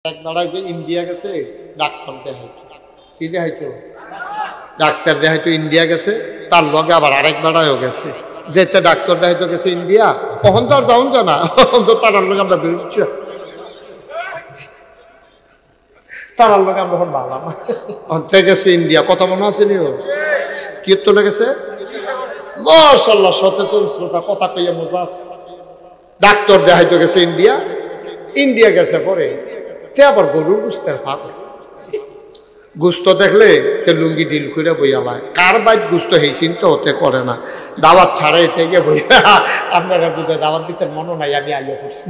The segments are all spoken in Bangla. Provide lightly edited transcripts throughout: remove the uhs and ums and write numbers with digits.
এক বেড়ায় যে ইন্ডিয়া গেছে ডাক্তার দেখাইতো, কি দেখাইতো? ডাক্তার দেখাইতো ইন্ডিয়া গেছে, তার লগে আবার আরেক বেড়ায়ও গেছে, যেতে ডাক্তার দেখাইতো গেছে ইন্ডিয়া। তখন তো আর যাউন জানা, তখন তো তার লগে আমরা বেরোচ্ছি, তার লগে আমরা এখন বাড়লাম অন্তে গেছে ইন্ডিয়া। কথা মনে আছে নি? কি তোলে গেছে? মাশাআল্লাহ, সচেতন শ্রোতা, কথা কইয়া মজা আছে। ডাক্তার দেখাইতো গেছে ইন্ডিয়া, ইন্ডিয়া গেছে পরে তে আবার গরুর গুস্তের ফাঁক, গুস্ত দেখলে তে লুঙ্গি ডিল করে বইয়ালায়। কার বাইক গুস্ত হেই চিন্তা হতে করে না, দাওয়াত ছাড়াই থেকে বইয়া আপনারা বুঝে দাওয়াত দিতে মনে নাই, আমি আগে করছি।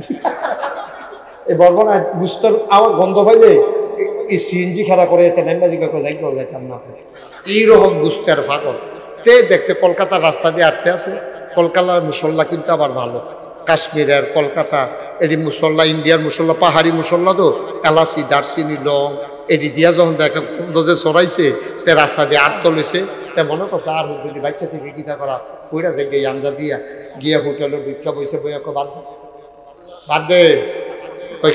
এই বর্বনা গুস্তর আমার গন্ধ পাইলে এই সিএনজি খেলা করে যাইতাম না। এইরকম গুস্তের ফাঁকল তে দেখছে কলকাতার রাস্তা দিয়ে আটতে আছে। কলকাতার মুসল্লা কিন্তু আবার ভালো, কাশ্মীরের কলকাতা এটি মুসল্লা, ইন্ডিয়ার মুসল্লা, পাহাড়ি মুসল্লা তো এলাচি, দারচিনি, লং এটি দিয়া যখন দেখা যে চড়াইছে তে রাস্তা দিয়ে আট চলেছে, তে মনে করছে আর যদি বাচ্চা থেকে গীতা করা কইরা যে গিয়ে আমজা দিয়া গিয়া হোটেলের ভিক্ষা বইছে বইয়া বাদ দে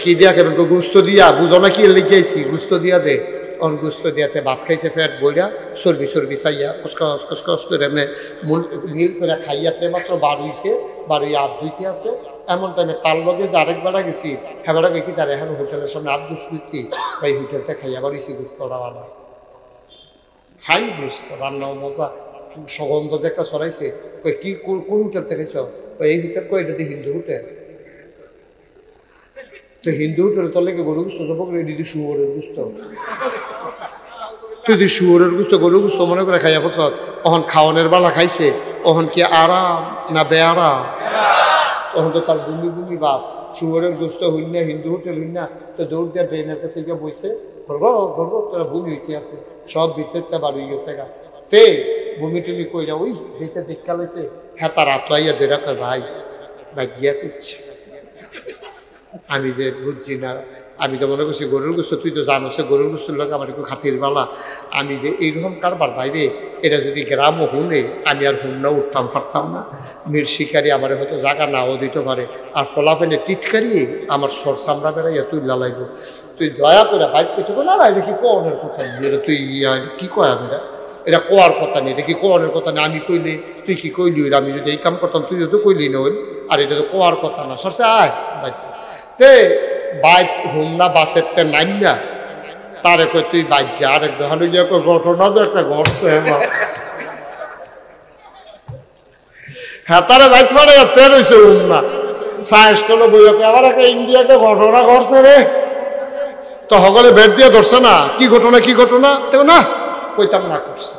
কি দিয়া কেন গুস্ত দিয়া, বুঝো না কি লিখেছি, গুস্ত দিয়া দে। অন গুস্ত দিয়াতে ভাত খাইছে, ফ্যাট বইরা চর্বি চর্বি চাইয়া খসখস করে এমনি মিল করে খাইয়াতে মাত্র বাড়ুইছে, বাড়ুই হাত ধুইতে আছে। এমন টাইমে তার লগে যে আরেক বেড়া গেছি, হ্যাঁ বেড়া গেছি তার এখন হোটেলের সামনে হাত গুস্তি তাই হোটেলতে খাইয়া বাড়িছি গুস্তটা বানা ফাইন গুস্ত, রান্নাও মজা, সুগন্ধ যে একটা ছড়াইছে। ওই কি কোন হোটেল থেকে চ? এই হোটেল কই? এটা হিন্দু হোটেল। তো হিন্দু হোটেলে তোর লেগে গরু গুস্ত দেবো, দিদি শুয়োরের গুস্ত, তুই যদি শুয়োরের গুস্ত গরু গুস্ত মনে করে খাইয়া পড়ছ। তখন খাওয়ানোর বেলা খাইছে, তখন কি আরাম না বেআরাম? তখন তো তার বুমি বুমি বাপ। শুয়োরের গুস্ত হইন না, হিন্দু হোটেল হইন না, তো দৌড় দিয়ে ট্রেনের কাছে গিয়ে বইছে, ধরবো ধরবো তোরা বুমি হইতে আছে, সব ভিতরটা বার হয়ে গেছে গা। তে বুমি টুমি কইরা ওই যেটা দেখা লাইছে, হ্যাঁ তার আতোয়াইয়া ধরে কয় ভাই ভাই গিয়া করছে। আমি যে বুঝছি না, আমি তো মনে করছি গরুর গুস্ত, তুই তো জানো সে গরুর গুস্তুর লোক আমার একটু খাতির বালা। আমি যে এইরকম কারবার বাইরে, এটা যদি গ্রামও হুনে আমি আর হুন্না উঠতাম পারতাম না। মির শিকারি আমার হয়তো জায়গা নাও দিতে পারে, আর ফলাফেনে টিটকারিয়ে আমার সর চামড়া বেড়াইয়া তুই লালাইব। তুই দয়া করে বাইক পেছো না, এটা কি কোয়ানের কথা নেই, এটা তুই কি কয়? আমি এটা কোয়ার কথা নেই, এটা কি কোয়ানের কথা নেই। আমি কইলে তুই কি কইলি? আমি যদি এই কাম করতাম তুইও তো কইলি না, আর এটা তো কোয়ার কথা না। সরষে আয় বাইক তে বাইক হুমনা বাসের তে নাম না, তারে কই তুই বাইক যা। আরেক দোকানে গিয়ে ঘটনা তো একটা ঘটছে, হ্যাঁ তারে বাইক ফাড়ে তের হয়েছে হুমনা সায়েন্স করলো বই, আবার একটা ইন্ডিয়াতে ঘটনা ঘটছে রে। তো সকলে বেড দিয়ে ধরছে না, কি ঘটনা কি ঘটনা, তো না কইতাম না করছে।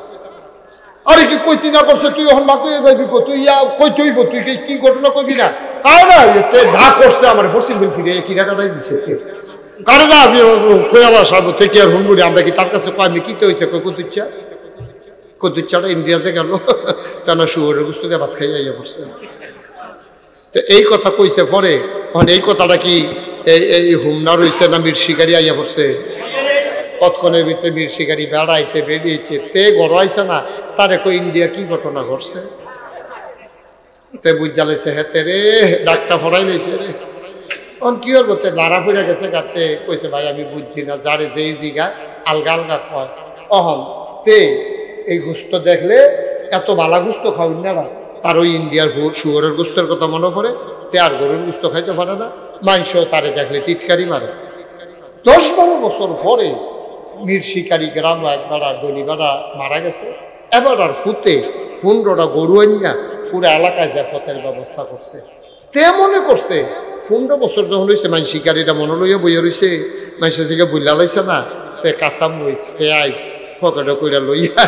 আরে কি কইতি না করছে, তুই এখন না কইয়া যাবি, তুই কই তুইব, তুই কি ঘটনা কইবি না? তাও না এতে না করছে আমার ফরসিল বিল ফিরে কি টাকাটাই দিছে কারে যা আমি কইয়ালা সার্ব থেকে আর হুনবুড়ি আমরা কি তার কাছে কয় আমি কিতে হয়েছে কই কতুচ্চাটা ইন্ডিয়াতে গেল, কেন শুয়োরের গুস্ত দিয়ে ভাত খাইয়া ইয়ে পড়ছে। তো এই কথা কইছে পরে, এখন এই কথাটা কি এই হুমনা রয়েছে না মির শিকারি আইয়া পড়ছে? কতক্ষণের ভিতরে বীর শিকারী বেড়াইতে বেরিয়েছে, তে গড়াইছে না, তারে কই ইন্ডিয়া কি ঘটনা ঘটছে, তে বুঝালাইছে হেতে রে ডাকটা ফরাই লইছে রে। তখন কি হল বলতে নাড়া পড়ে গেছে গাতে, কইছে ভাই আমি বুঝছি না, যারে যেই জিগা আলগা আলগা কয়। অহন তে এই গুস্ত দেখলে এত বালা গুস্ত খাওয়ান না, তার ওই ইন্ডিয়ার শুয়োরের গুস্তের কথা মনে পড়ে, তে আর গরুর গুস্ত খাইতে পারে না। মাংস তারে দেখলে টিটকারি মারে। 10-12 বছর পরে মির শিকারি গ্রাম একবার দলি বেড়া মারা গেছে, এবার আর ফুতে 15টা গরু আনিয়া পুরো এলাকায় জাফতের ব্যবস্থা করছে। তে মনে করছে 15 বছর যখন হয়েছে মানুষ শিকারিটা মনে লইয়া বইয়া রয়েছে, মানুষের দিকে বুল্লা লাইছে না, তে কাঁচামরিচ পেঁয়াজ ফকেটে কইরা লইয়া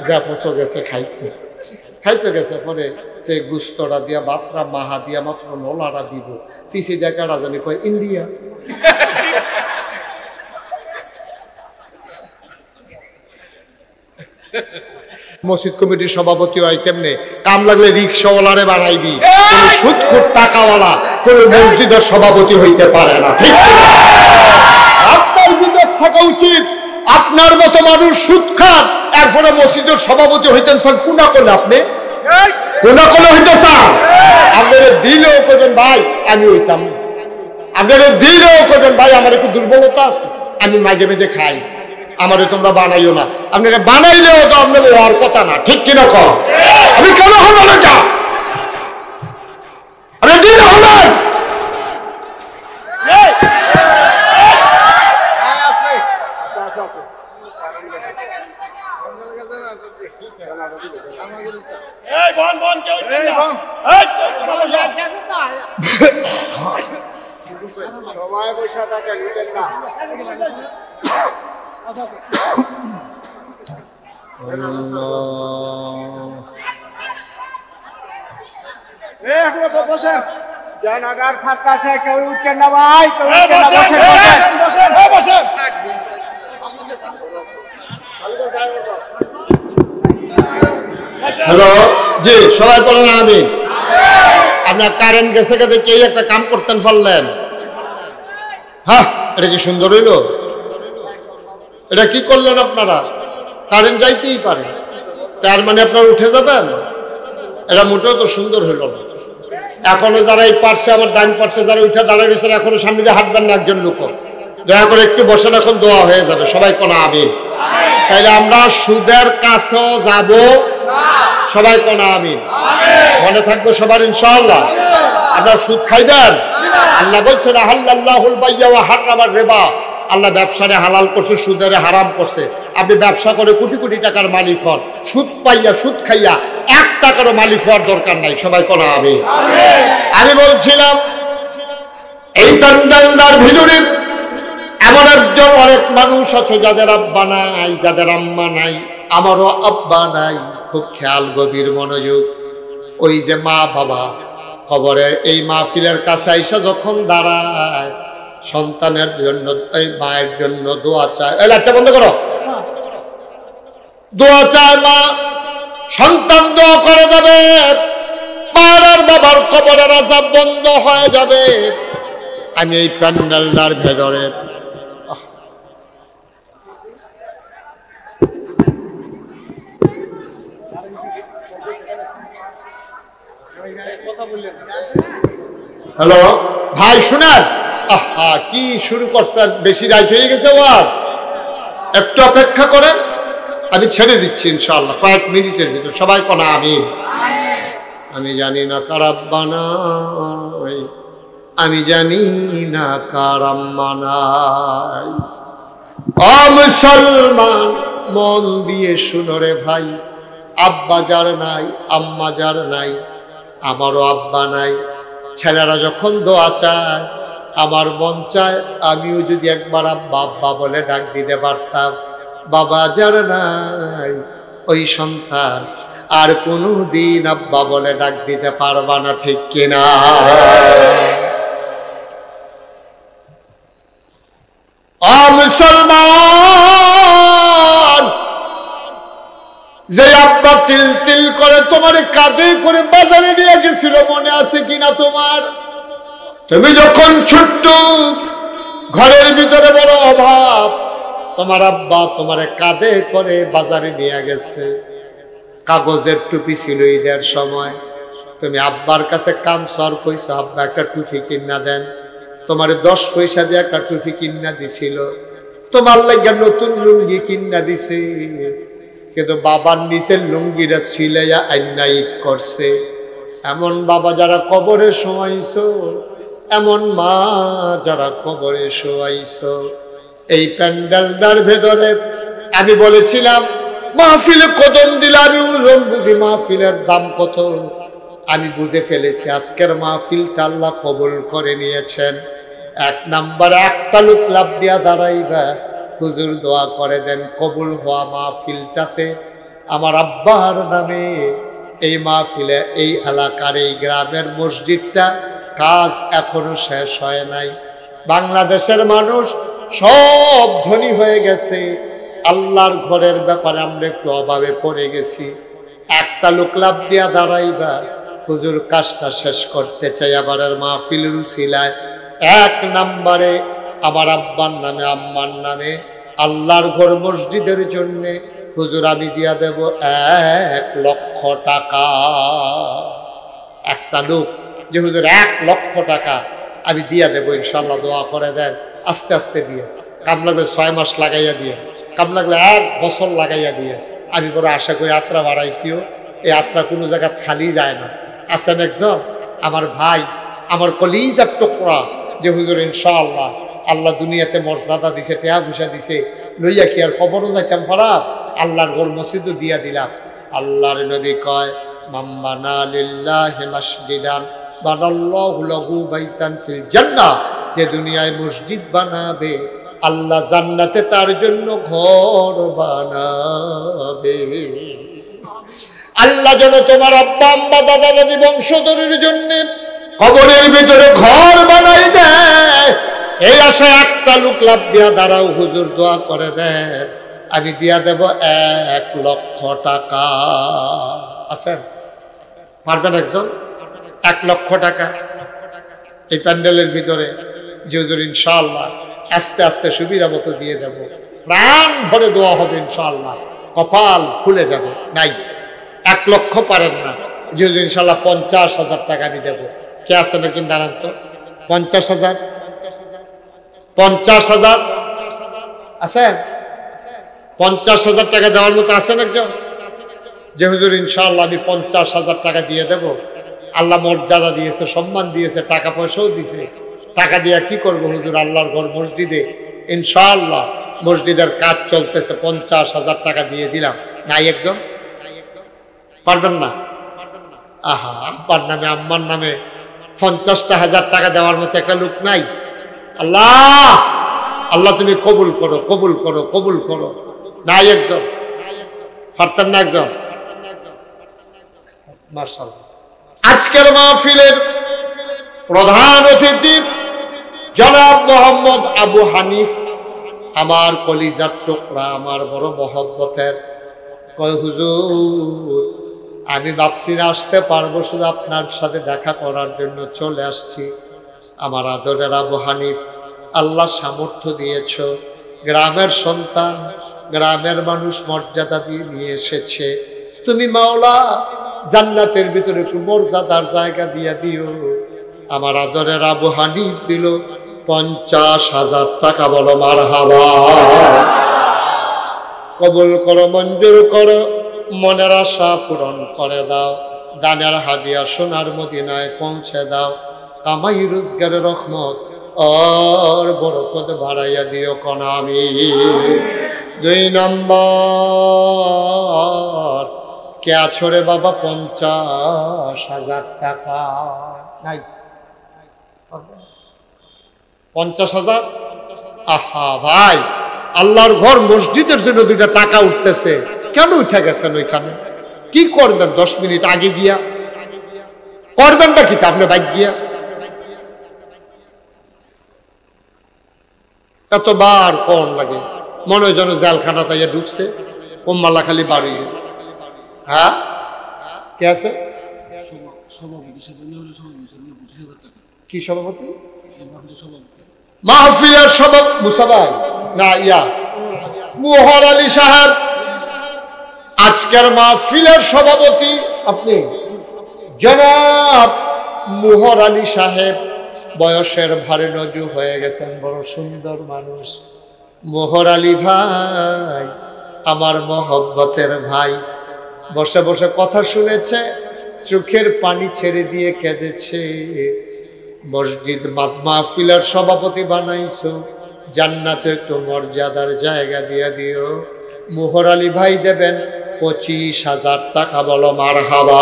জাফত গেছে খাইতে গেছে। পরে তে গুস্তটা দিয়া বাতরা মাহা দিয়া মাত্র নলাটা দিব, পিছিয়ে দিয়া কাটা জানি কয় ইন্ডিয়া। মসজিদ কমিটির সভাপতি হয় কেমনে? কাম লাগলে রিক্সাওয়ালারে বানাইবি, কোন সুদখোর টাকাওয়ালা কোন মসজিদের সভাপতি হইতে পারে না। ঠিক আপনার বিবেক থাকা উচিত। আপনার মতো মানুষ সুদ খান, এরপরে মসজিদের সভাপতি হইতেন স্যার কোনা করলে আপনি কোনা করলে হইতে চান, আপনারা দিলেও করবেন ভাই আমি হইতাম। আপনারা দিলেও করবেন ভাই আমার একটু দুর্বলতা আছে, আমি মাঝে মাঝে খাই, আমারে তোমরা বানাইও না। আপনাকে বানাইলেও তো আপনাকে হওয়ার কথা না, ঠিক কিনা কর? আমি কেন হবো না? আপনি দিলে হবেন। সবাই বসে থাকে না। জয়নগর ছাড়তেছে, কেউ উঠছেন না ভাই, হ্যালো, জি সবাই বলেন আমি। আপনার কারেন্ট গেছে গেছে কে একটা কাম করতেন পারলেন? হ্যাঁ, এটা কি সুন্দর হইল? এটা কি করলেন আপনারা? কারেন্ট যাইতেই পারে, তার মানে আপনারা উঠে যাবেন? এটা মোটেও তো সুন্দর হইল না। এখনো যারা এই পার্শ্বে, আমার ডান পার্শ্বে যারা উঠে দাঁড়ায় রয়েছেন, এখনো সামনে দিয়ে হাঁটবেন না একজন লোক। দয়া করে একটু বসেন, এখন দোয়া হয়ে যাবে। সবাই কোন আমিন। তাইলে আমরা সুদের কাছেও যাব, সবাই কোন আমিন। মনে থাকবে সবার ইনশাআল্লাহ। আপনারা সুদ খাইবেন? আল্লাহ বলছেন আহাল্লাল্লাহুল বাইয়া ওয়া হারামার রিবা। আল্লাহ ব্যবসারে হালাল করছে, সুদের হারাম করছে। আপনি ব্যবসা করে কোটি কোটি টাকার মালিক হন, সুদ পাইয়া সুদ খাইয়া 1 টাকারও মালিক হওয়ার দরকার নাই। সবাই কোন আমিন। আমি বলছিলাম এই প্যান্ডেলটার ভিতরে এমন একজন অনেক মানুষ আছে যাদের আব্বা নাই, যাদের আম্মা নাই। আমারও আব্বা নাই। খুব খেয়াল, গভীর মনোযোগ। ওই যে মা বাবা কবরে এই মাহফিলের কাছে আইসা যখন দাঁড়ায়, সন্তানের জন্য, এই মায়ের জন্য দোয়া চায়। এই লাইটটা বন্ধ করো। দোয়া চায় মা, সন্তান দোয়া করে যাবে, মার আর বাবার কবরের আযাব বন্ধ হয়ে যাবে। আমি এই প্যান্ডেলটার ভেতরে হ্যালো ভাই শুনেন, আহা কি শুরু করছেন? বেশি রাত হয়ে গেছে ওয়াজ, একটু অপেক্ষা করেন, আমি ছেড়ে দিচ্ছি ইনশাআল্লাহ কয়েক মিনিটের ভিতর। সবাই কোন আমিন। আমি জানি না কার আব্বা নাই, আমি জানি না কার আম্মা নাই। ও মুসলমান, মন দিয়ে শুনো রে ভাই, আব্বা যার নাই, আম্মা যার নাই, আমারও আব্বা নাই। ছেলেরা যখন দোয়া চায়, আমার মন চায় আমিও যদি একবার আব্বা আব্বা বলে ডাক দিতে পারতাম। বাবা যার নাই, ওই সন্তান আর কোনো দিন আব্বা বলে ডাক দিতে পারবা না, ঠিক কিনা? ও মুসলমান, যে আব্বা তিল তিল করে তোমার কাঁধে করে বাজারে নিয়ে গেছিল, মনে আছে কিনা তোমার? তুমি যখন ছোট্ট, ঘরের ভিতরে বড় অভাব, তোমার আব্বা তোমার কাঁধে করে বাজারে নিয়ে গেছে। কাগজের টুপি ছিল ঈদের সময়, তুমি আব্বার কাছে কাঁদছো আর কইছো আব্বা একটা টুপি কিনা দেন। তোমার 10 পয়সা দিয়ে একটা টুপি কিনা দিছিল, তোমার লাগে নতুন লুঙ্গি কিনা দিছে। কিন্তু বাবার নিচের লুঙ্গিটা সিলাইয়া আইনা ঈদ করছে। এমন বাবা যারা কবরে শোয়াইছো, এমন মা যারা কবরে শোয়াইছো। এই প্যান্ডেলটার ভেতরে আমি বলেছিলাম মাহফিলে কদম দিলে আমি বুঝি মাহফিলের দাম কত। আমি বুঝে ফেলেছি আজকের মাহফিলটা আল্লাহ কবুল করে নিয়েছেন। 1 নম্বরে একটা লোক লাভ দিয়া দাঁড়াইবা, হুজুর দোয়া করে দেন কবুল হওয়া মাহফিলটাতে আমার আব্বার নামে এই মাহফিলে, এই এলাকার, এই গ্রামের মসজিদটা কাজ এখনো শেষ হয় নাই। বাংলাদেশের মানুষ সব ধনী হয়ে গেছে, আল্লাহর ঘরের ব্যাপারে আমরা একটু অভাবে পড়ে গেছি। একটা লোক লাভ দিয়া দাঁড়াইবা, হুজুর কাজটা শেষ করতে চাই আবার মাহফিলের উসিলায়। 1 নম্বরে আমার আব্বার নামে, আম্মার নামে আল্লাহর ঘর মসজিদের জন্য হুজুর আমি দিয়া দেব 1 লক্ষ টাকা। একটা লোক যে হুজুর 1 লক্ষ টাকা আমি দিয়া দেবো ইনশাল্লাহ, দোয়া করে দেন। আস্তে আস্তে দিয়ে, কাম লাগলে 6 মাস লাগাইয়া দিয়ে, কাম লাগলে 1 বছর লাগাইয়া দিয়ে। আমি বড় আশা করি যাত্রা বাড়াইছিও, এই যাত্রা কোনো জায়গা খালি যায় না। আছেন একজন আমার ভাই, আমার কলিজার টুকরা, যে হুজুর ইনশাআল্লাহ আল্লাহ দুনিয়াতে মর্যাদা দিছে, টেহা পয়সা দিছে, লইয়া কি আর কবরও যাইতাম পারা, আল্লাহর গোল মসজিদও দিয়া দিলাম। আল্লাহর নবী কয়, মাম্বানা লিল্লাহি মাসজিদান বানাল্লাহু লাহু বাইতান ফিল জান্নাহ, যে দুনিয়ায় মসজিদ বানাবে আল্লাহ জান্নাতে তার জন্য ঘর বানাবে। আল্লাহ যেন তোমার আব্বা আম্মা দাদা দাদি বংশধরের জন্য কবরের ভিতরে ঘর বানাই দেয়, এই আশায় একটা লোক লাভ দিয়া দাঁড়াও, হুজুর দোয়া করে দেন, আমি দিয়া দেব 1 লক্ষ টাকা। আছেন পারবেন একজন? 1 লক্ষ টাকা এই প্যান্ডেলের ভিতরে, যে হুজুর ইনশাআল্লাহ আস্তে আস্তে সুবিধা মতো দিয়ে দেব, প্রাণ ভরে দোয়া হবে ইনশাআল্লাহ, কপাল খুলে যাবে। নাই 1 লক্ষ পারেন না, যে হুজুর ইনশাআল্লাহ 50,000 টাকা আমি দেবো। কে আছেন একজন দাঁড়ান তো? 50,000 50,000 আছেন? 50,000 টাকা দেওয়ার মতো আছেন একজন? যে হুজুর ইনশাআল্লাহ আমি 50,000 টাকা দিয়ে দেব। আল্লাহ মর্যাদা দিয়েছে, সম্মান দিয়েছে, টাকা পয়সাও দিয়েছে। টাকা দিয়ে কি করব হুজুর? আল্লাহর ঘর মসজিদে ইনশাআল্লাহ মসজিদের কাজ চলতেছে, 50,000 টাকা দিয়ে দিলাম। নাই একজন? পারবেন না? আহা, আব্বার নামে আম্মার নামে 50,000 টাকা দেওয়ার মতো একটা লোক নাই? আল্লাহ আল্লাহ তুমি কবুল করো, কবুল করো, কবুল করো। নাই একজন? পারতেন না একজন? মাশাআল্লাহ। আজকের মাহফিলের প্রধান অতিথি জনাব মোহাম্মদ আবু হানিফ, আমার কলিজার টুকরা, আমার বড় মহব্বতের। কয় হুজুর আমি ভাবছি না আসতে পারবো, শুধু আপনার সাথে দেখা করার জন্য চলে আসছি। আমার আদরের আবু হানিফ, আল্লাহ সামর্থ্য দিয়েছ, গ্রামের সন্তান, গ্রামের মানুষ মর্যাদা দিয়ে নিয়ে এসেছে, তুমি মাওলা জান্নাতের ভিতরে একটু মর্যাদার জায়গা দিয়ে দিও। আমার আদরের আবু হানিফ দিল 50,000 টাকা। বলো মারহাবা। কবুল করো, মঞ্জুর করো, মনের আশা পূরণ করে দাও, দানের হাদিয়া সোনার মদিনায় পৌঁছে দাও, কামাই রোজগারের রহমত আর বরকত বাড়াইয়া দিও কোন আমি। 2 নম্বর, কে আছো রে বাবা? 50,000 টাকা নাই? 50,000? আহা ভাই, আল্লাহর ঘর মসজিদের জন্য 2টা টাকা উঠতেছে, কেন উঠে গেছেন ওইখানে? কি করবেন 10 মিনিট আগে গিয়া? করবেন না কি আপনি বাইক গিয়া? এতবার কোন লাগে, মনে হয় যেন জেলখানা তাইয়া ঢুকছে, কম্মালা খালি বাড়ি। হ্যাঁ কে আছে? কি সভাপতি? মাহফিলের সভাপতি মুসাবাই না ইয়া মোহর আলী সাহেব। আজকের মাহফিলের সভাপতি আপনি জনাব মোহর আলী সাহেব। বয়সের ভারে নজু হয়ে গেছেন, বড় সুন্দর মানুষ। মোহর আলী ভাই আমার মহব্বতের ভাই, বসে বসে কথা শুনেছে, চোখের পানি ছেড়ে দিয়ে কেঁদেছে। মসজিদ মাহফিলের সভাপতি বানাইছো, জান্নাতে একটু মর্যাদার জায়গা দিয়ে দিও। মোহর আলী ভাই দেবেন 25,000 টাকা। বলো মারহাবা।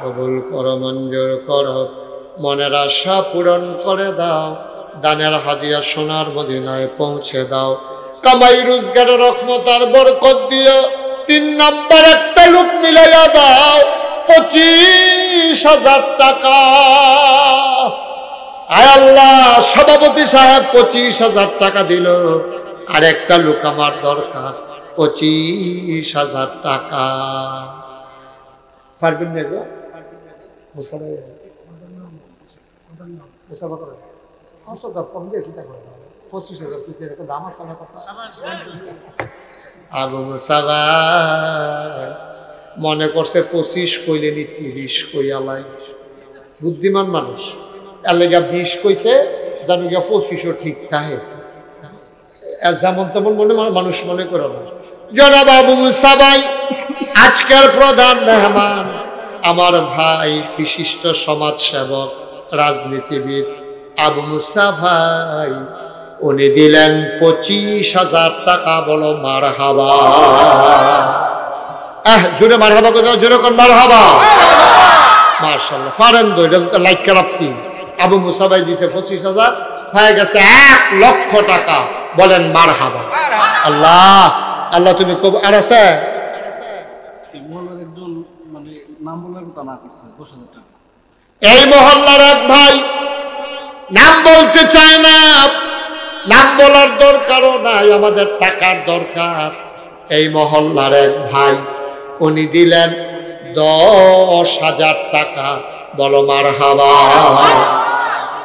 কবুল করো, মঞ্জুর করো, মনের আশা পূরণ করে দাও, দানের হাদিয়া সোনার মদিনায় পৌঁছে দাও, কামাই রোজগারের রহমত আর বরকত দিও। 3 নম্বর, একটা লোক মিলাইয়া দাও 25,000 টাকা। আয় আল্লাহ, সভাপতি সাহেব 25,000 টাকা দিল, আর একটা লোক আমার দরকার 25,000 টাকা। পারবেন না গো? মনে করছে 25 কইলে নি 30 কইয়ালাই। বুদ্ধিমান মানুষ এর লেগা 20 কইছে, জানি গা 25ও ঠিক থাকে। যেমন তেমন মানুষ মনে করো না। জনাব আবু মুসা ভাই আজকের প্রধান মেহমান, আমার ভাই বিশিষ্ট সমাজসেবক রাজনীতিবিদ আবু মুসা ভাই, উনি দিলেন 25,000 টাকা। বলো মারহাবা। জোরে মারহাবা কথা, জোরে কোন মারহাবা। মাশাআল্লাহ, ফারেন লাইক কারাপ্তি। আবু মুসা ভাই দিছে 25,000, হয়ে গেছে 1 লক্ষ টাকা। বলেন মারহাবা। আল্লাহ আল্লাহ তুমি কব। আর আছে এই মহল্লার এক ভাই নাম বলতে চায় না, নাম বলার দরকারও নাই, আমাদের টাকার দরকার। এই মহল্লার এক ভাই, উনি দিলেন 10,000 টাকা। বলো মারহাবা।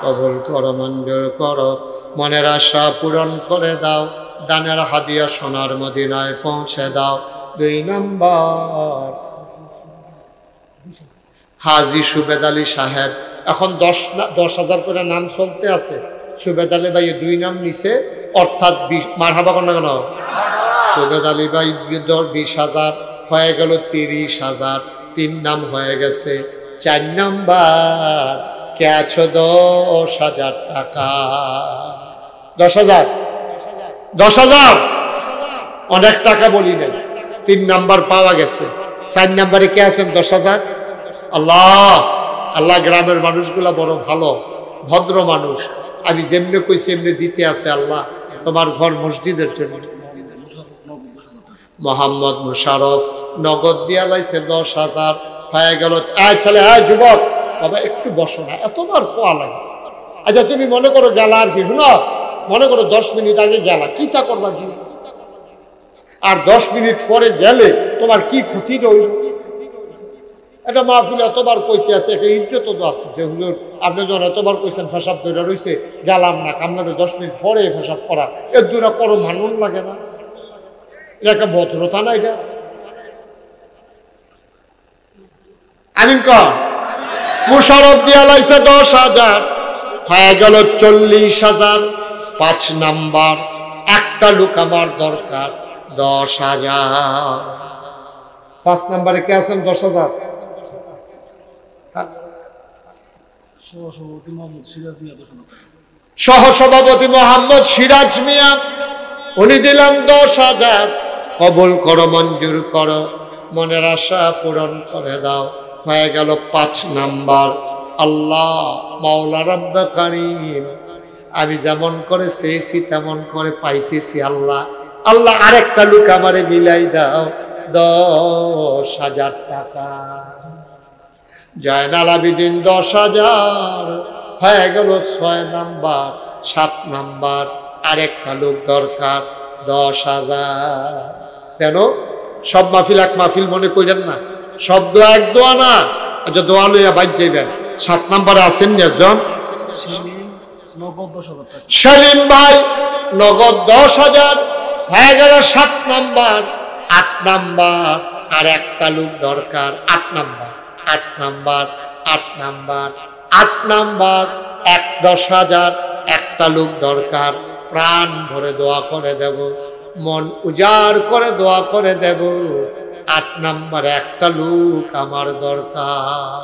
কবুল করো, মঞ্জুর করো, মনের আশা পূরণ করে দাও, দানের হাদিয়া সোনার মদিনায় পৌঁছে দাও। 2 নম্বর হাজী সুবেদ আলী সাহেব, এখন 10,000 করে নাম চলতে আছে। সুবেদ আলী ভাই 2 নাম নিছে, অর্থাৎ 20। মারহাবা কোন কেন? সুবেদ আলী ভাই 20,000 হয়ে গেল 30,000, 3 নাম হয়ে গেছে। 4 নাম্বার কে আছো? 10,000 টাকা। 10,000 10,000 অনেক টাকা বলি নাই, 3 নাম্বার পাওয়া গেছে। 4 নাম্বারে কে আছেন? 10,000। আল্লাহ আল্লাহ, গ্রামের মানুষগুলা বড় ভালো, ভদ্র মানুষ। আমি যেমনি কইছি এমনি দিতে আছে। আল্লাহ তোমার ঘর মসজিদের জন্য। মোহাম্মদ মুশারফ নগদ দিয়া লাইছে 10,000, হয়ে গেল। ছেলে, যুবক বাবা একটু বসো না, এতবার কোয়া লাগে। আচ্ছা তুমি মনে করো গেলা, আর কি শুনো, মনে করো 10 মিনিট আগে গেলা, কি তা করবা কি? আর 10 মিনিট পরে গেলে তোমার কি ক্ষতি রইল? এটা মাহফিল এতবার কইতে আছে, একটা ইজ্জত তো আছে যে হুজুর আপনি যখন এতবার কইছেন ফেসাব ধরে রয়েছে, গেলাম না, আপনাদের 10 মিনিট পরে ফেসাব করা, এর দূরা করো মানুষ লাগে না? এটা একটা ভদ্রতা না? এটা আমিন কর। মুশারফ দিয়া লাইছে 10,000, হয়ে গেল 40,000। 5 নাম্বার একটা লোক আমার দরকার, 10,000। 5 নাম্বারে কে আছেন? 10,000। সহসভাপতি মোহাম্মদ সিরাজ মিয়া, উনি দিলেন 10,000। কবুল করো, মঞ্জুর করো, মনের আশা পূরণ করে দাও। হয়ে গেল 5 নাম্বার। আল্লাহ মাওলা রব্বে কারীম, আমি যেমন করে চেয়েছি তেমন করে পাইতেছি। আল্লাহ আল্লাহ আরেকটা লোক আমারে মিলাই দাও, 10,000 টাকা। জয়নাল আবেদিন 10,000, হয়ে গেল 6 নাম্বার। 7 নাম্বার আরেকটা লোক দরকার, 10,000। কেন সব মাহফিল এক মাহফিল মনে করেন না, সব দোয়া এক দোয়া না। আচ্ছা দোয়া লইয়া বাইর যাইবেন। 7 নাম্বারে আছেন একজন সেলিম ভাই, নগদ 10,000, হয়ে গেল 7 নাম্বার। 8 নাম্বার আর একটা লোক দরকার, 8 নাম্বার 8 নাম্বার 8 নাম্বার 8 নাম্বার 10,000, একটা লোক দরকার। প্রাণ ভরে দোয়া করে দেব, মন উজাড় করে দোয়া করে দেব। 8 নাম্বারে একটা লোক আমার দরকার।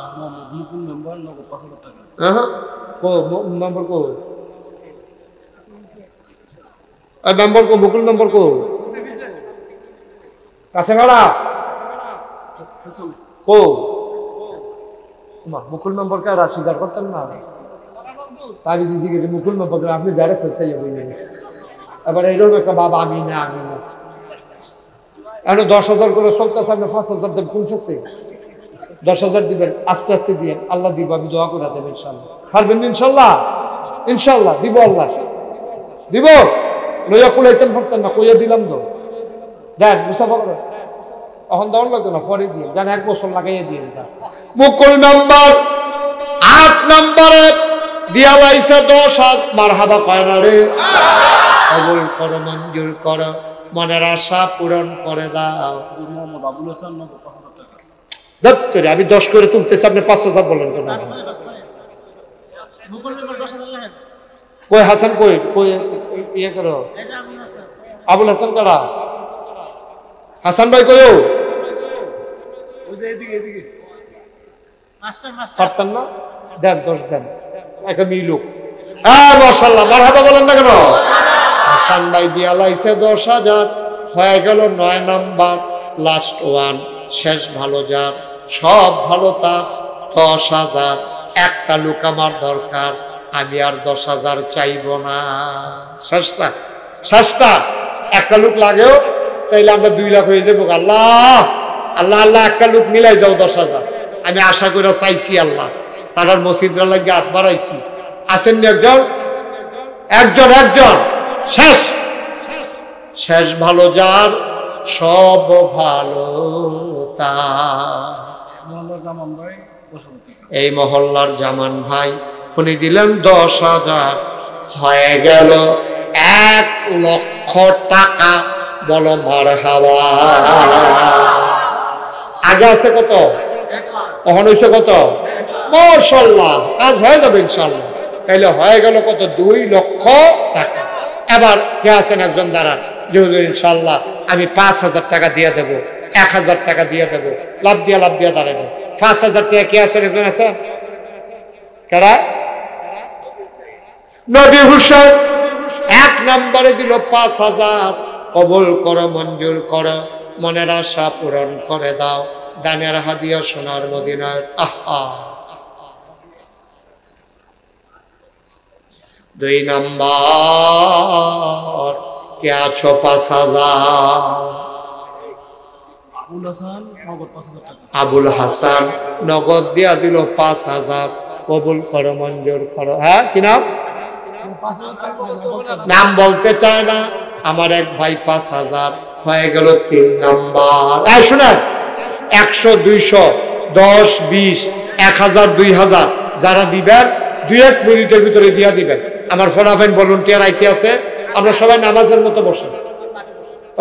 মেম্বার কো? মেম্বার কো? মুকুল মেম্বার কো? কাছে ভাড়া কো? মুকুল মেম্বারকে আর স্বীকার করতেন না। তাই দিদি মুকুল মেম্বারকে আপনি বেড়ে ফেলছে। এবার এরকম একটা বাবা, আমি না আমি না। এখন 10,000 করে চলতেছে, আপনি 5,000 দেন কমছে। 10,000 দিবেন, আস্তে আস্তে দিয়ে আল্লাহ দিব। আমি দোয়া করে দেব ইনশাল্লাহ। পারবেন ইনশাল্লাহ? ইনশাল্লাহ দিব, আল্লাহ দিব। লইয়া কুলাইতেন পারতেন না, কইয়া দিলাম তো। দেন মুসাফা করেন, এখন দেওয়ার লাগতো না, পরে দিয়ে দেন, 1 বছর লাগাইয়া দিয়ে। মুকুল নাম্বার 8 নাম্বারে দিয়া লাইছে 10,000। মারহাবা কয় না রে? কবুল করো, মঞ্জুর করো, মনের আশা পূরণ করে দাও। আমি 10 করে তুলতেছি, আপনি 5,000 বলেন তো না? কই হাসান কই কই ইয়ে করো আবুল হাসান কারা হাসান ভাই কইও পারতেন না দেন 10 দেন একটা মিলুক হ্যাঁ মাশাআল্লাহ মারহাবা বলেন না কেন হাসান ভাই দিয়া লাইছে 10,000 হয়ে গেল 9 নাম্বার লাস্ট ওয়ান শেষ ভালো যার সব ভালো তার 10,000 একটা লোক আমার দরকার আমি আর 10,000 চাইব না শেষটা একটা লোক লাগেও তাইলে আমরা 2 লাখ হয়ে যাবো আল্লাহ আল্লাহ আল্লাহ একটা লোক মিলাই দাও 10,000 আমি আশা করে চাইছি আল্লাহ তারার মসজিদরা লাগে হাত বাড়াইছি আসেননি একজন শেষ ভালো যার সব ভালো তার এই মহল্লার জামান ভাই উনি দিলেন 10,000 হয়ে গেল 1,00,000 টাকা বলো মারহাবা আগে আছে কত তখন হইছে কত মাশাআল্লাহ কাজ হয়ে যাবে ইনশাআল্লাহ তাইলে হয়ে গেল কত 2 লক্ষ টাকা এবার কে আছেন একজন দাঁড়ান যে হুজুর ইনশাআল্লাহ আমি 5,000 টাকা দিয়ে দেব 1,000 টাকা দিয়ে দেব লাভ দিয়া দাঁড়াবেন 5,000 টাকা কে আছেন একজন আছে কারা নবী হুসেন 1 নম্বরে দিল 5,000 কবুল করো মঞ্জুর করো মনের আশা পূরণ করে দাও দানের হাদিয়া সোনার মদিনায় আহা 2 নম্বর কে আছো 5,000 আবুল হাসান নগদ দিয়া দিল 5,000 কবুল করো মঞ্জুর করো হ্যাঁ কি নাম বলতে চায় না আমার এক ভাই 5,000 হয়ে গেল 3 নাম্বার শুনেন 100 200 10 20 1000 2000 যারা দিবেন 2-1 মিনিটের ভিতরে দিয়া দিবেন আমার ফোনাফেন ভলান্টিয়ার আইতে আছে আমরা সবাই নামাজের মতো বসেন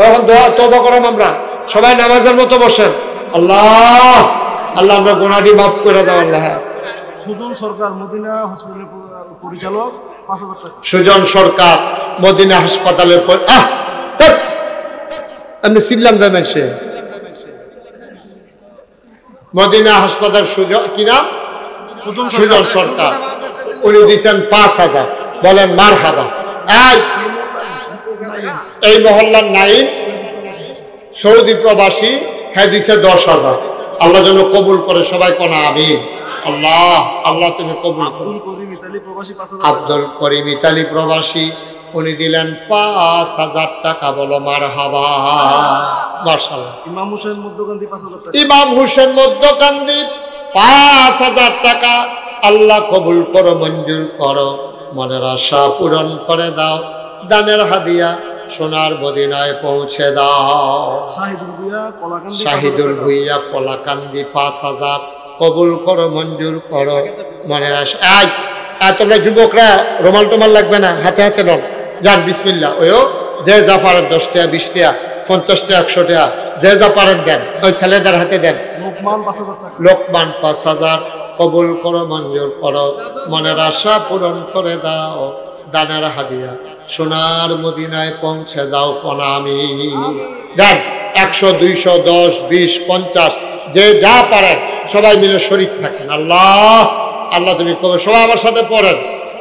এখন দোয়া তওবা করম আমরা সবাই নামাজের মতো বসেন আল্লাহ আল্লাহ আমরা গুনাহটি মাফ করে দাও আল্লাহ সুজন সরকার মদিনা হসপিটালের পরিচালক 5,000 টাকা সুজন সরকার মদিনা হাসপাতালের আমি সিল্লাম দেবেন সে মদিনা হাসপাতাল সুজন কি নাম সুজন সরকার উনি দিচ্ছেন 5,000 বলেন মারহাবা এই মহল্লার নাইম সৌদি প্রবাসী হ্যাঁ দিছে 10,000 আল্লাহ যেন কবুল করে সবাই কোনা আমিন আল্লাহ আল্লাহ তুমি কবুল করো আব্দুল করিম ইতালি প্রবাসী উনি দিলেন 5,000 টাকা বলো মারহাবা মাশাআল্লাহ ইমাম হোসেন মধ্যকান্দি 5,000 টাকা ইমাম হোসেন মধ্যকান্দি 5,000 টাকা আল্লাহ কবুল করো মঞ্জুর করো মনের আশা পূরণ করে দাও দানের হাদিয়া সোনার মদিনায় পৌঁছে দাও শাহিদুল ভুইয়া কলাকান্দি 5,000 কবুল করো মঞ্জুর করো মনের আশা তোমরা যুবকরা রুমাল টুমাল লাগবে না হাতে হাতে নন যান বিসমিল্লাহ ওয়ো যে যা পারেন 10 টাকা 20 টাকা 50 টাকা 100 টাকা যে যা পারেন দেন ওই ছেলেদের হাতে দেন লোকমান 5,000 কবুল করো মঞ্জুর করো মনের আশা পূরণ করে দাও দানের হাদিয়া সোনার মদিনায় পৌঁছে দাও কোনা আমিন দেন 100 200 10 20 50 যে যা পারেন সবাই মিলে শরীক থাকেন আল্লাহ আল্লাহ তুমি কবে সবাই আমার সাথে পড়েন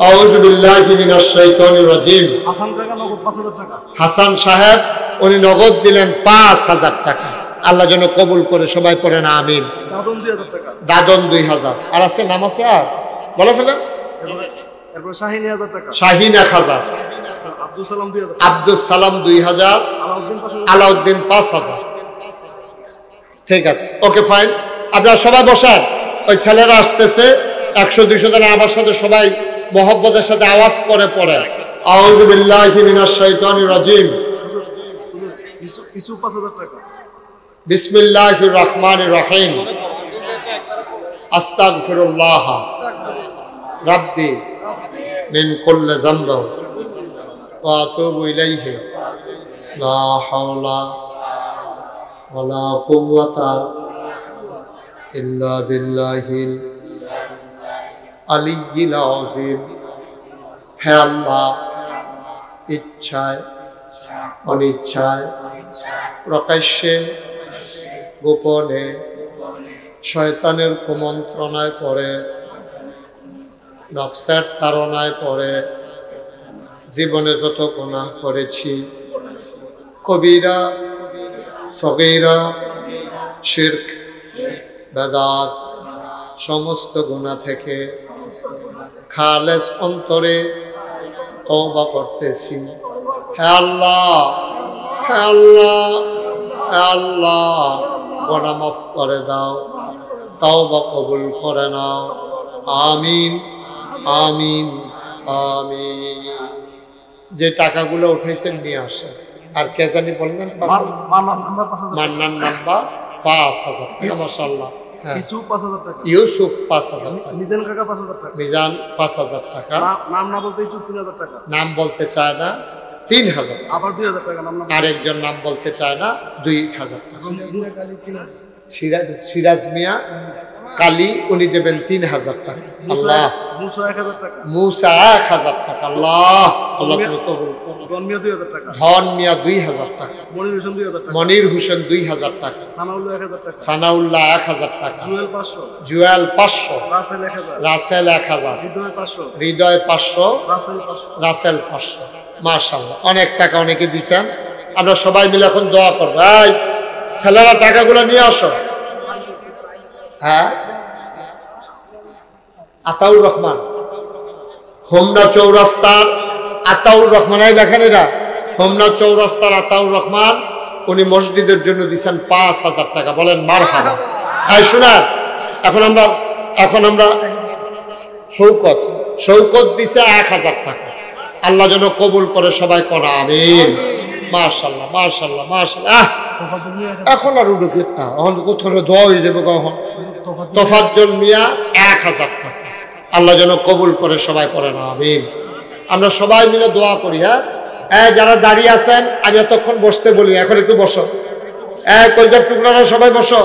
আউযু বিল্লাহি মিনাশ শাইতানির রাজিম হাসান কাকা নগদ 5,000 টাকা হাসান সাহেব উনি নগদ দিলেন 5,000 টাকা আল্লাহ যেন কবুল করে সবাই পড়েন আমিন দাদন 2,000 টাকা দাদন 2,000 আর আছে নাম আছে আর বলে ফেলেন এরপর শাহিন 1,000 টাকা শাহিন 1,000 আব্দুল সালাম 2,000 আব্দুল সালাম 2,000 আলাউদ্দিন 5,000 ঠিক আছে ওকে ফাইন আপনারা সবাই বসেন ওই ছেলেরা আসতেছে 100-200 জন আমার সাথে সবাই মোহাব্বতের সাথে আওয়াজ করে পড়ে আউযু বিল্লাহি মিনাশ শাইতানির রাজিম ইসু 5,000 টাকা বিসমিল্লাহির রহমানির রহিম আস্তাগফিরুল্লাহ রাব্বি মিন কুল্লি যামব ওয়া আতুবু ইলাইহি লা হাওলা ওয়ালা কুওয়াতা ইল্লা বিল্লাহিল আলিয়্যিল আযীম। হে আল্লাহ, ইচ্ছায় অনিচ্ছায়, প্রকাশ্যে গোপনে শয়তানের কুমন্ত্রণায় পড়ে, নফসের তাড়নায় পড়ে জীবনে যত গুনাহ করেছি, কবিরা সগীরা, শিরক, বেদাত, সমস্ত গুনাহ থেকে খালেস অন্তরে তওবা করতেছি। হে আল্লাহ, হে আল্লাহ, হে আল্লাহ, গুনাহ মাফ করে দাও, তওবা কবুল করে নাও। আমিন, আমিন, আমিন। যে টাকাগুলো উঠাইছেন নিয়ে আসেন। আর কে জানি বললেন মান্নান নাম্বার ৫,০০০ টাকা। মাশাআল্লাহ। ইউসুফ ৫,০০০ টাকা। মিজান কাকা ৫,০০০ টাকা। মিজান ৫,০০০ টাকা। নাম না বলতেই ৩,০০০ টাকা। নাম বলতে চায় না ৩,০০০। আবার ২,০০০ টাকা নাম। আরেকজন নাম বলতে চায় না ২,০০০ টাকা। সিরাজ মিয়া কালী, উনি দেবেন ৩,০০০ টাকা। আল্লাহ। মুসা ১,০০০ টাকা। মুসা ১,০০০ টাকা। আল্লাহ, আল্লাহ তুমি কবুল করো। ধন মিয়া ২,০০০ টাকা। ধন মিয়া ২,০০০ টাকা। মনির হোসেন ২,০০০ টাকা। মনির হোসেন ২,০০০ টাকা। সানাউল্লাহ ১,০০০ টাকা। সানাউল্লাহ ১,০০০ টাকা। জুয়েল ৫০০। জুয়েল ৫০০। রাসেল ১,০০০। রাসেল ১,০০০। হৃদয় ৫০০। হৃদয় ৫০০। রাসেল ৫০০। রাসেল ৫০০। মাশাআল্লাহ, অনেক টাকা অনেকে দিয়েছেন। আমরা সবাই মিলে এখন দোয়া করব। এই ছেলেরা টাকাগুলো নিয়ে আসো। হ্যাঁ, আতাউর রহমান, হোমনা চৌরাস্তার আতাউর রহমান, এই দেখেন এরা হোমনা চৌরাস্তার আতাউর রহমান, উনি মসজিদের জন্য দিচ্ছেন ৫,০০০ টাকা। বলেন মারহাবা। এই শোনেন, এখন আমরা শৌকত দিছে ১,০০০ টাকা। আল্লাহ যেন কবুল করে, সবাই করা আমিন। মাশাআল্লাহ, মাশাআল্লাহ, মাশাআল্লাহ। এখন আর উঠে না, এখন কোথাও দোয়া হয়ে যাবে। কখন তোফাজ্জল মিয়া ১,০০০ টাকা। আল্লাহ যেন কবুল করে, সবাই পড়ে না আমিন। আমরা সবাই মিলে দোয়া করি। হ্যাঁ, যারা দাঁড়িয়ে আছেন আমি এতক্ষণ বসতে বলি, এখন একটু বসো। কলজার টুকরারা সবাই বসো,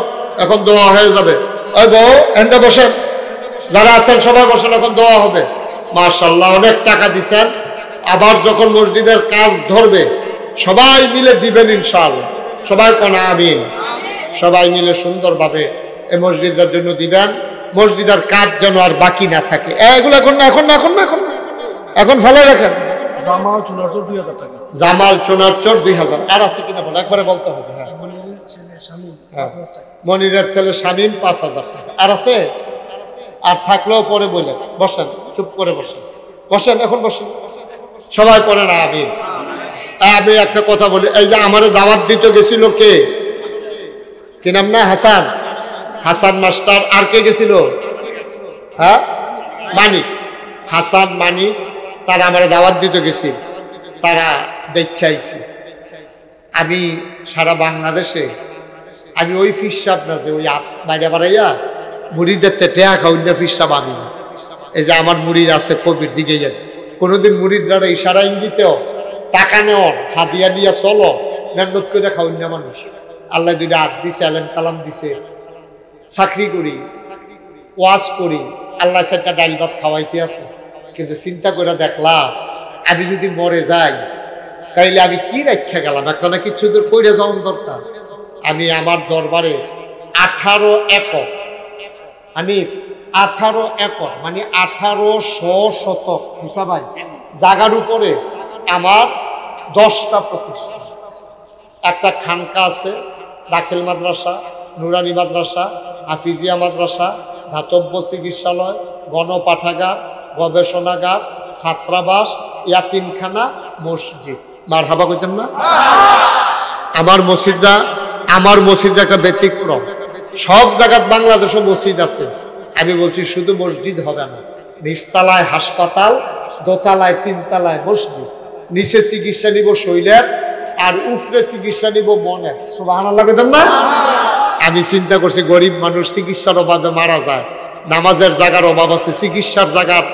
এখন দোয়া হয়ে যাবে। ওই বউ এনতে বসেন, যারা আছেন সবাই বসেন, এখন দোয়া হবে। মাশাআল্লাহ, অনেক টাকা দিচ্ছেন। আবার যখন মসজিদের কাজ ধরবে সবাই মিলে দিবেন ইনশাআল্লাহ। সবাই কোনা আমিন। সবাই মিলে সুন্দরভাবে এই মসজিদের জন্য দিবেন। মসজিদের কাজ যেন আর বাকি না থাকে। এগুলো এখন না, এখন না, এখন না, এখন না, এখন ফেলে রাখেন। জামাল চুনারচর ২,০০০ টাকা। জামাল চুনারচর ২,০০০। আর আছে কিনা বলে একবারে বলতে হবে। হ্যাঁ, মনিরের ছেলে শামীম ৫,০০০ টাকা। আর আছে? আর থাকলেও পরে বলে বসেন, চুপ করে বসেন, বসেন, এখন বসেন, সবাই পড়ে না আমিন। আমি একটা কথা বলি, এই যে আমারে দাওয়াত দিতে গেছিল কে, কি নাম না, হাসান, হাসান মাস্টার। আর কে গেছিল? হ্যাঁ, মানিক, হাসান মানিক। তারা আমারে দাওয়াত দিতে গেছিল, তারা দেখে আইছে। আমি সারা বাংলাদেশে আমি ওই ফিরসাব না যে ওই বাইরে বাড়াইয়া মুড়িদের টেয়া খাউন্না ফিরসাব আমি না। এই যে আমার মুড়িদ আছে কবির জিগে গেছে, কোনোদিন মুড়িদরা ইশারা ইঙ্গিতেও টাকা নেওয়ার হাদিয়া নিয়ে চলো, মেহনত করে খাউন্না মানুষ। আল্লাহ দুইটা হাত দিছে, আলেম কালাম দিছে, চাকরি করি, ওয়াজ করি, আল্লাহ সেটা ডাইল ভাত খাওয়াইতে আছে। কিন্তু চিন্তা করে দেখলাম, আমি যদি মরে যাই তাইলে আমি কি রাখা গেলাম? একটা না কিছু দূর কইরে যাওয়ার দরকার। আমি আমার দরবারে 18 একর, আমি 18 একর মানে 1800 শতক হিসাবাই জায়গার উপরে আমার 10টা প্রতিষ্ঠান। একটা খানকা আছে, দাখিল মাদ্রাসা, নুরানি মাদ্রাসা, হাফিজিয়া মাদ্রাসা, ধাতব্য চিকিৎসালয়, গণপাঠাগার, গবেষণাগার, ছাত্রাবাস, ইয়াতিমখানা, মসজিদ। মারহাবা কইতেন না? আমার মসজিদটা একটা ব্যতিক্রম। সব জায়গায় বাংলাদেশে মসজিদ আছে, আমি বলছি শুধু মসজিদ হবে না, নিচতলায় হাসপাতাল, দোতলায় 3তলায় মসজিদ, নিচে চিকিৎসা নিব শৈলের, আর উপরে চিকিৎসা নিব মনের। সুবহানাল্লাহ কইতেন না? আমি চিন্তা করছি, গরিব মানুষ চিকিৎসার অভাবে মারা যায়, নামাজের জায়গার অভাব আছে, চিকিৎসার জায়গার,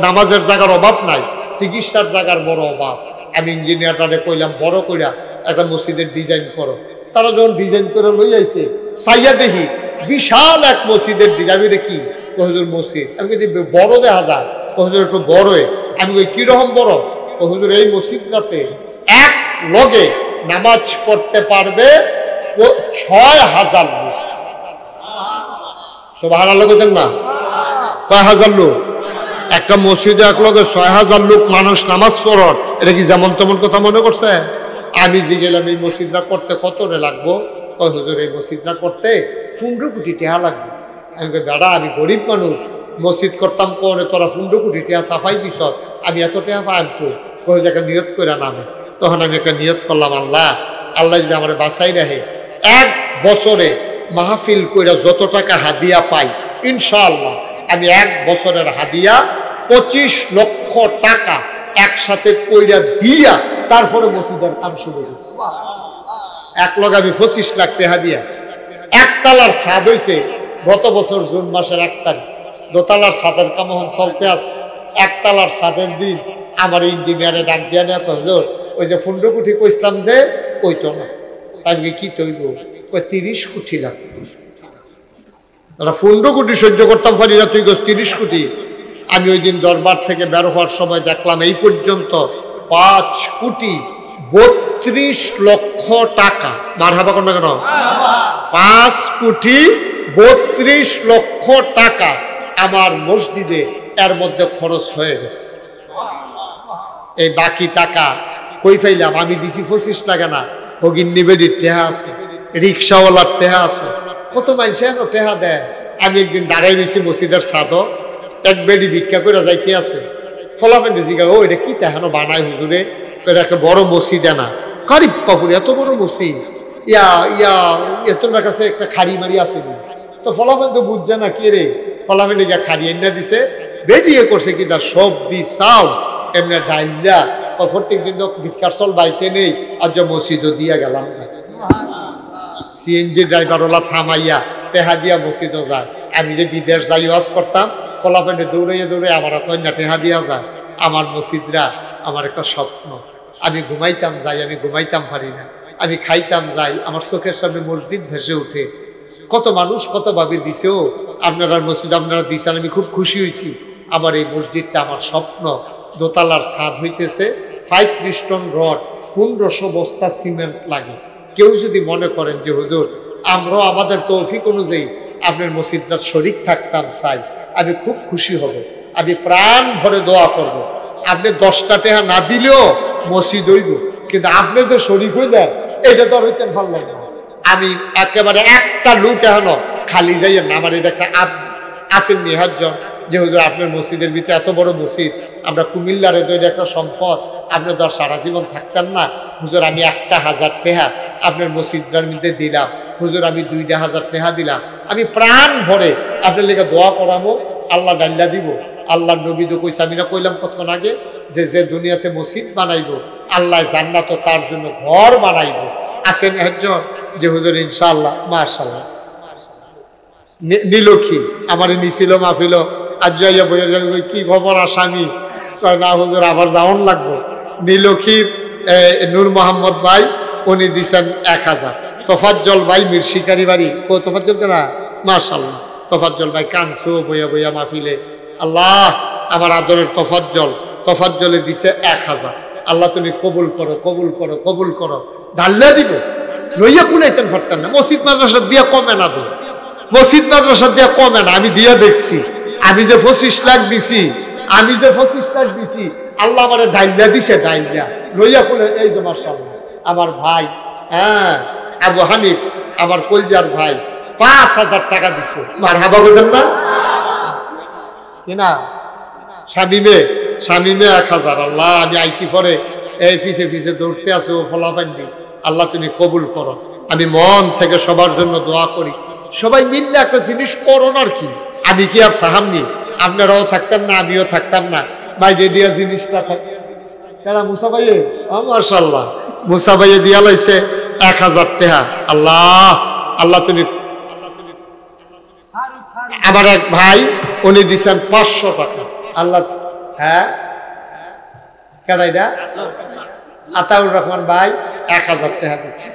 নামাজের জায়গার অভাব নাই, চিকিৎসার জায়গার বড় অভাব। আমি ইঞ্জিনিয়ারটারে কইলাম, বড় কইরা একটা মসজিদের ডিজাইন করো। তারা যখন ডিজাইন করে লই আইছে, সাইয়া দেখি বিশাল এক মসজিদের ডিজাইন। কি হুজুর মসজিদ। আমি কই বড় দেখা যায়, হুজুর একটু বড়ই। আমি কই কিরকম বড়? হুজুর এই মসজিদটাতে এক লগে নামাজ পড়তে পারবে ৬,০০০ লোক। সুবহানাল্লাহ বলেন না? কয় হাজার লোক? একটা মসজিদে এক লগে ৬,০০০ লোক মানুষ নামাজ পড়ার, এটা কি যেমন তেমন কথা মনে করছে? আমি যে গেলাম এই মসজিদটা করতে কত রে লাগবো? হুজুর এই মসজিদটা করতে ১৫ কোটি টাকা লাগবে। আমি কই বেড়া, আমি গরিব মানুষ, মসজিদ করতাম পরে তোরা ১৫ কোটি টাকা সাফাই দিস, আমি এত টাকা পাই তো একটা নিয়ত করে নামে। তখন আমি একটা নিয়ত করলাম, আল্লাহ আল্লাহ যদি আমার বাঁচাই রাখে, এক বছরে মাহফিল কইরা যত টাকা হাদিয়া পাই ইনশাআল্লাহ আমি এক বছরের হাদিয়া ২৫ লক্ষ টাকা একসাথে কইরা দিয়া তারপরে মসজিদের কাম শুরু করছি। এক লগে আমি ২৫ লাখ টাকা দিয়া। একতলার ছাদ হয়েছে গত বছর জুন মাসের ১ তারিখ। দোতলার ছাদের কাম এখন চলতে আছে। একতলার ছাদের দিন আমার ইঞ্জিনিয়ারে ডাক দিয়া নেওয়া হুজুর ওই যে ১৫ কোটি কইছিলাম যে ওই তো না। তাই কি তৈব? ওই ৩০ কোটি লাগবে। ১৫ কোটি সহ্য করতাম পারি না, তুই ৩০ কোটি। আমি ওই দিন দরবার থেকে বের হওয়ার সময় দেখলাম এই পর্যন্ত ৫,৩২ লক্ষ টাকা। মারহাবা কোন না কেন? ৫,৩২ লক্ষ টাকা আমার মসজিদে এর মধ্যে খরচ হয়ে গেছে। এই বাকি টাকা কই পাইলাম? আমি দিছি ২৫ টাকা না, ভগিন্নি বেডির টেহা আছে, রিক্সাওয়ালার টেহা আছে, কত মানুষ এখনো টেহা দেয়। আমি একদিন দাঁড়াই রয়েছি মসজিদের ছাদও, এক বেডি ভিক্ষা করে যাইতে আছে। ফলাফেন জিগা, ও এটা কি তেহানো বানায় হুজুরে? এটা একটা বড় মসজিদ না? কারিব পাপুরি এত বড় মসজিদ, ইয়া ইয়া তোমার কাছে একটা খাড়ি মারি আছে। তো ফলাফেন তো বুঝছে না কে রে। ফলাফেন গিয়া খাড়ি এনে দিছে, বেটিয়ে করছে কি তার সবজি চাও এমনি ডাইলা। প্রত্যেক দিন তো ভিক্ষার চল বাইতে নেই, আর যে মসজিদও দিয়া গেলাম না। সিএনজি ড্রাইভারওয়ালা থামাইয়া টেহা দিয়া মসজিদও যায়। আমি যে বিদেশ যাই ওয়াজ করতাম, ফলাফেনে দৌড়াইয়া দৌড়াই আমার তো অন্য টেহা দিয়া যায়। আমার মসজিদরা আমার একটা স্বপ্ন। আমি ঘুমাইতাম যাই, আমি ঘুমাইতাম পারি না। আমি খাইতাম যাই, আমার চোখের সামনে মসজিদ ভেসে উঠে। কত মানুষ কতভাবে দিছেও, আপনারা মসজিদ আপনারা দিছেন, আমি খুব খুশি হয়েছি। আমার এই মসজিদটা আমার স্বপ্ন। দোতলার ছাদ হইতেছে ৩৫ টন রড, ১৫০০ বস্তা সিমেন্ট লাগে। কেউ যদি মনে করেন যে হুজুর আমরাও আমাদের তৌফিক অনুযায়ী আপনার মসজিদটা শরিক থাকতাম চাই, আমি খুব খুশি হব। আমি প্রাণ ভরে দোয়া করব। আপনি ১০টা টাকা না দিলেও মসজিদ হইব, কিন্তু আপনি যে শরিক হইলেন এটা তো আর হইতেন ভালো লাগে না। আমি একেবারে একটা লোক এখনো খালি যাই না। আমার এটা একটা আসেন নিহাজন যে হুজুর আপনার মসজিদের ভিতরে এত বড় মসজিদ, আমরা কুমিল্লার তো এটা একটা সম্পদ, আপনি তো সারা জীবন থাকতেন না। হুজুর আমি ১,০০০ টাকা আপনার মসজিদটার মধ্যে দিলাম, হুজুর আমি ২,০০০ টাকা দিলাম। আমি প্রাণ ভরে আপনার লেগে দোয়া করাবো, আল্লাহ ডাল্লা দিব। আল্লাহর নবী তো কইছে, আমি না কইলাম কতক্ষণ আগে যে যে দুনিয়াতে মসজিদ বানাইব আল্লাহ জান্নাত তার জন্য ঘর বানাইব। আসেন একজন যে হুজুর ইনশাআল্লাহ মাশাআল্লাহ নীলক্ষী আমার নিছিল মাহফিল, আজ যাইয়া বইয়ের কি খবর আসামি? না হুজুর আবার যাওন লাগবো। নীলক্ষীর নূর মোহাম্মদ ভাই উনি দিছেন ১,০০০। তোফাজ্জল ভাই মির শিকারি বাড়ি, কো তোফাজ্জল কেনা মাশাআল্লাহ। তোফাজ্জল ভাই কানসু বইয়া বইয়া মাহফিলে। আল্লাহ আমার আদরের তোফাজ্জলে দিছে ১,০০০। আল্লাহ তুমি কবুল করো, কবুল করো, কবুল করো। ডাল্লা দিব লইয়া কুলাইতেন পারতেন না। মসজিদ মাদ্রাসা দিয়া কমে না, তো মসজিদ মাদ্রাসা দিয়া কমে না। আমি দিয়া দেখছি, আমি যে ২৫ লাখ দিছি, আমি যে ২৫ লাখ দিছি, আল্লাহ আমার ডাইলা দিছে, ডাইলা লইয়া কুলে। এই যে মাশাআল্লাহ আমার ভাই, হ্যাঁ আবু হানিফ আমার কলজার ভাই ৫,০০০ টাকা দিছে। মারহাবা বলেন না কিনা? শামিমে ১,০০০। আল্লাহ আমি আইসি পরে এই পিছে পিছে দৌড়তে আছে ও ফলাফান্ডি। আল্লাহ তুমি কবুল করো। আমি মন থেকে সবার জন্য দোয়া করি, সবাই মিললে একটা জিনিস করোন আর কি। আমি কি আর থামনি? আপনারাও থাকতেন না, আমিও থাকতাম না। বাইরে দিয়া জিনিসটা থাকে কেনা মুসা ভাইয়ে, মাশাআল্লাহ মুসা ভাইয়ে দিয়া লাইছে ১,০০০ টাকা। আল্লাহ আল্লাহ তুমি। আমার এক ভাই উনি দিচ্ছেন ৫০০ টাকা। আল্লাহ হ্যাঁ কেনাইটা আতাউর রহমান ভাই ১,০০০ টাকা দিচ্ছে।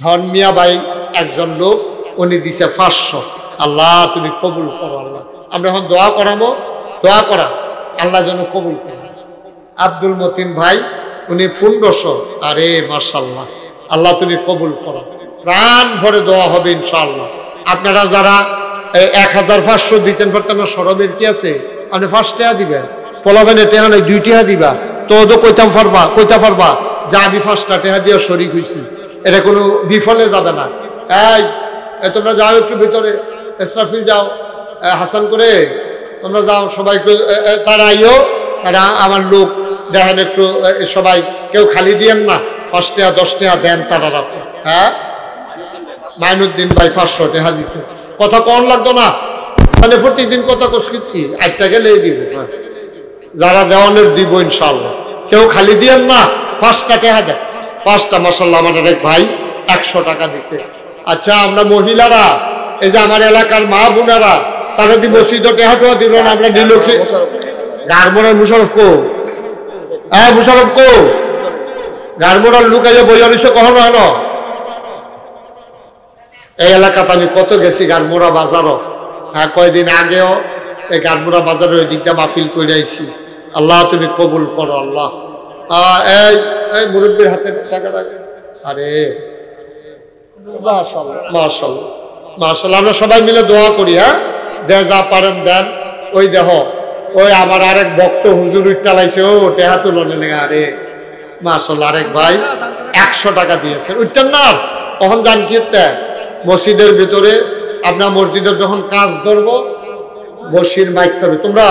ধর্মিয়া ভাই একজন লোক উনি দিছে ৫০০। আল্লাহ তুমি কবুল করো আল্লাহ। আমরা এখন দোয়া করাবো, দোয়া করা আল্লাহ যেন কবুল করে। আব্দুল মতিন ভাই উনি 1500, আরে মাশাআল্লাহ, আল্লাহ তুমি কবুল করো। প্রাণ ভরে দোয়া হবে ইনশাআল্লাহ। আপনারা যারা 1500 দিতেন পারতেন না, সরবের কি আছে, আপনি 5 টাকা দিবেন, ফলাবেন টাকা নয় 2 টাকা দিবা, তো ওদের কইতা পারবা যে আমি 5টা টাকা দিয়ে শরিক হয়েছি, এটা কোনো বিফলে যাবে না। এই তোমরা যাও একটু ভিতরে, ইসরাফিল যাও, হাসান করে তোমরা যাও, সবাই তারা আইও, তারা আমার লোক দেখেন একটু সবাই, কেউ খালি দিয়েন না, 5 টাকা 10 টাকা দেন তারা রাতে। হ্যাঁ, মাইনুদ্দিন ভাই 500 টাকা দিছে, কথা কম লাগতো না, তাহলে প্রতিদিন কথা কষ্টি 8 টাকা লেগে দিব। হ্যাঁ, যারা দেওয়ানের দিব ইনশাআল্লাহ, কেউ খালি দিয়েন না, 5টা টাকা দেন, 5টা। মাশাআল্লাহ আমার এক ভাই 100 টাকা দিছে। আচ্ছা, আমরা মহিলারা, এই যে আমার এলাকার মা বোনেরা, তারা দি মসজিদ টেহাটোয়া দিল না, আমরা নীলক্ষী গারমোনার মুশারফ কো, হ্যাঁ মুশারফ কো, গারমোনার লুকাইয়া বইয়া রইছে কখনো হলো। এই এলাকাতে আমি কত গেছি, গারমোড়া বাজারও, হ্যাঁ কয়দিন আগেও এই গারমোড়া বাজারের ওই দিকটা মাহফিল করে আইছি। আল্লাহ তুমি কবুল করো আল্লাহ। এই মুরব্বীর হাতে টাকা রাখে, আরে মাশাআল্লাহ মাশাআল্লাহ মাশাআল্লাহ। আমরা সবাই মিলে দোয়া করি, হ্যাঁ, যে যা পারেন দেন। ওই দেহ ওই আমার আরেক ভক্ত হুজুর উঠটালাইছে, ও টেহা তুলনে লেগে, আরে মাশাআল্লাহ। আরেক ভাই 100 টাকা দিয়েছে, উঠতেন না তখন যান কি মসজিদের ভিতরে, আপনার মসজিদের যখন কাজ ধরবো বসির মাইক চাবে, তোমরা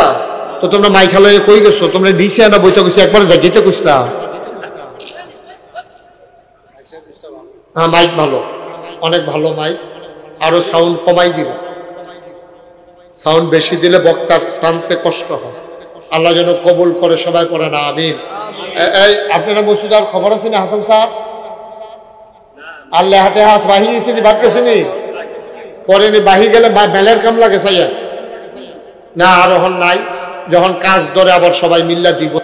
তো তোমরা মাইখালয়ে কই গেছো, তোমরা নিচে না বইতে গেছো, একবার জাগিতে কইসলা। হ্যাঁ মাইক ভালো, অনেক ভালো মাইক, আরো সাউন্ড কমাই দিবে, সাউন্ড বেশি দিলে বক্তার টানতে কষ্ট হয়। আল্লাহ যেন কবুল করে, সবাই পড়ে না আমিন। এই আপনারা মসজিদার খবর আছে না হাসান স্যার? আল্লাহ হাতে হাস বাহি গেছিনি, ভাত গেছিনি, পরেনি বাহি গেলে বেলের কাম লাগে সাইয়া না, আর নাই, যখন কাজ ধরে আবার সবাই মিল্লা দিব।